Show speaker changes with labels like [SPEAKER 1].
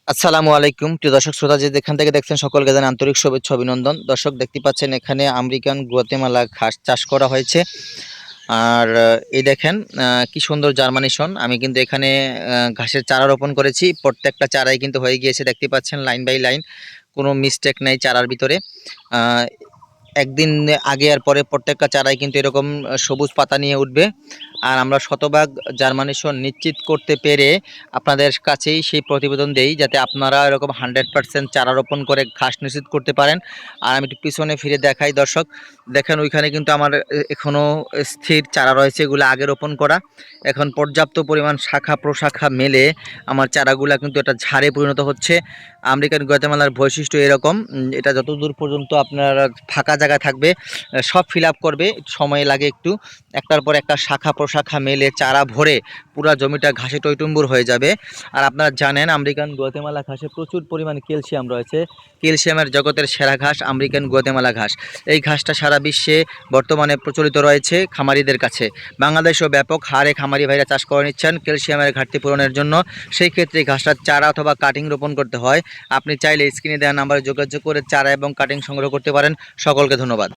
[SPEAKER 1] আসসালামু আলাইকুম প্রিয় দর্শক শ্রোতা যে যেখান থেকে দেখছেন সকলকে জানাই আন্তরিক শুভেচ্ছা অভিনন্দন। দর্শক দেখতে পাচ্ছেন এখানে আমেরিকান গুয়াতেমালা ঘাস চাষ করা হয়েছে। আর এই দেখেন কি সুন্দর জার্মানেশন। আমি কিন্তু এখানে ঘাসের চারা রোপণ করেছি। প্রত্যেকটা চারাই কিন্তু হয়ে গিয়েছে, দেখতে পাচ্ছেন লাইন বাই লাইন, কোনো মিস্টেক নাই চারার ভিতরে। আহ, একদিন আগে আর পরে প্রত্যেকটা চারাই কিন্তু এরকম সবুজ পাতা নিয়ে উঠবে। আর আমরা শতভাগ জার্মানেশন নিশ্চিত করতে পেরে আপনাদের কাছেই সেই প্রতিবেদন দেই, যাতে আপনারা এরকম 100% চারা রোপণ করে ঘাস নিশ্চিত করতে পারেন। আর আমি একটু পিছনে ফিরে দেখাই দর্শক, দেখেন ওইখানে কিন্তু আমার এখনও স্থির চারা রয়েছে, এগুলো আগে রোপণ করা। এখন পর্যাপ্ত পরিমাণ শাখা প্রশাখা মেলে আমার চারাগুলা কিন্তু একটা ঝাড়ে পরিণত হচ্ছে। আমেরিকান গুয়াতেমালার বৈশিষ্ট্য এরকম, এটা যতদূর পর্যন্ত আপনার ফাঁকা জায়গা থাকবে সব ফিল আপ করবে, সময় লাগে একটু। একটার পর একটা শাখা প্রশাখা মেলে চারা ভরে পুরা জমিটা ঘাসে টইটুম্বুর হয়ে যাবে। আর আপনারা জানেন আমেরিকান গুয়াতেমালা ঘাসে প্রচুর পরিমাণ ক্যালসিয়াম রয়েছে। ক্যালসিয়ামের জগতের সেরা ঘাস আমেরিকান গুয়াতেমালা ঘাস। এই ঘাসটা সারা বিশ্বে বর্তমানে প্রচলিত রয়েছে খামারিদের কাছে। বাংলাদেশেও ব্যাপক হারে খামারি ভাইরা চাষ করে নিচ্ছেন ক্যালসিয়ামের ঘাটতি পূরণের জন্য। সেই ক্ষেত্রে ঘাসটার চারা অথবা কাটিং রোপণ করতে হয়। আপনি চাইলে স্ক্রিনে দেওয়া নাম্বারে যোগাযোগ করে চারা এবং কাটিং সংগ্রহ করতে পারেন। সকলকে ধন্যবাদ।